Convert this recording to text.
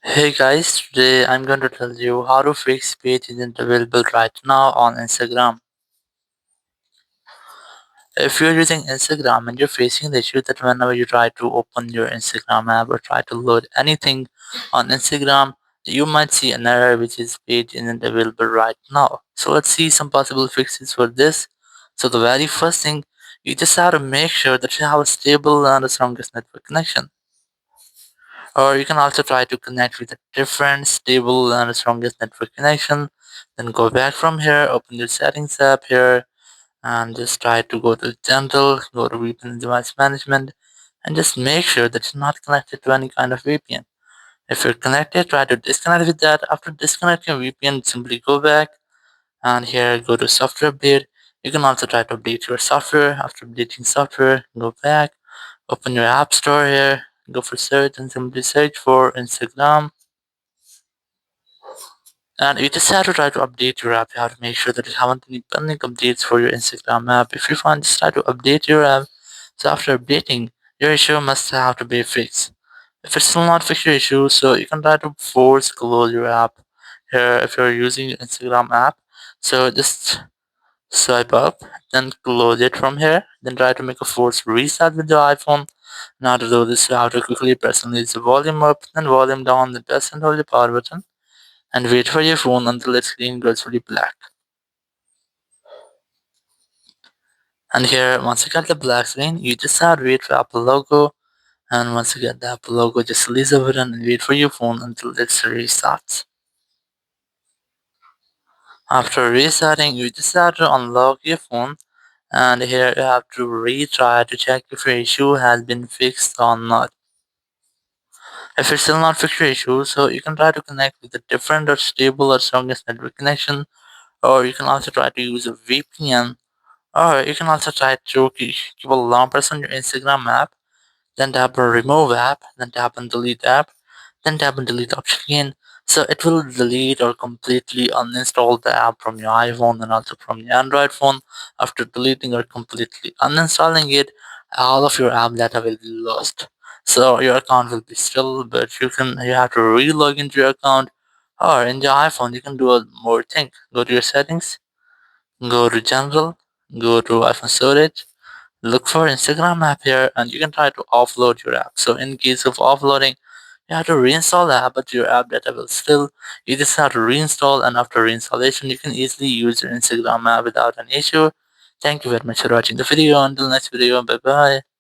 Hey guys, today I'm going to tell you how to fix page isn't available right now on Instagram. If you're using Instagram and you're facing the issue that whenever you try to open your Instagram app or try to load anything on Instagram, you might see an error which is page isn't available right now. So let's see some possible fixes for this. So the very first thing, you just have to make sure that you have a stable and the strongest network connection. Or you can also try to connect with a different stable and strongest network connection. Then go back from here, open your settings app here, and just try to go to general, go to VPN device management, and just make sure that you're not connected to any kind of VPN. If you're connected, try to disconnect with that. After disconnecting VPN, simply go back and here go to software update. You can also try to update your software. After updating software, go back, open your app store here, go for search and simply search for Instagram. And you just have to try to update your app. You have to make sure that you haven't any pending updates for your Instagram app. If you find, just try to update your app. So after updating, your issue must have to be fixed. If it's still not fixed your issue, so you can try to force close your app here if you're using your Instagram app. So just swipe up, then close it from here. Then try to make a force restart with your iPhone. Now to do this, you have to quickly press and release the volume up, then volume down, then press and hold the power button and wait for your phone until its screen goes fully black. And here, once you get the black screen, you just have to wait for Apple logo. And once you get the Apple logo, just release the button and wait for your phone until it restarts. After restarting, you just have to unlock your phone. And here you have to retry to check if your issue has been fixed or not. If it's still not fixed your issue, so you can try to connect with a different or stable or strongest network connection, or you can also try to use a VPN. Or you can also try to keep a long press on your Instagram app, then tap on remove app, then tap on delete app, then tap on delete option again. So it will delete or completely uninstall the app from your iPhone and also from your Android phone. After deleting or completely uninstalling it, all of your app data will be lost. So your account will be still, but you have to re-log into your account. Or in your iPhone, you can do a more thing. Go to your settings, go to general, go to iPhone storage, look for Instagram app here, and you can try to offload your app. So in case of offloading, you have to reinstall the app, but your app data will still. You just have to reinstall, and after reinstallation, you can easily use your Instagram app without an issue. Thank you very much for watching the video. Until next video, bye bye.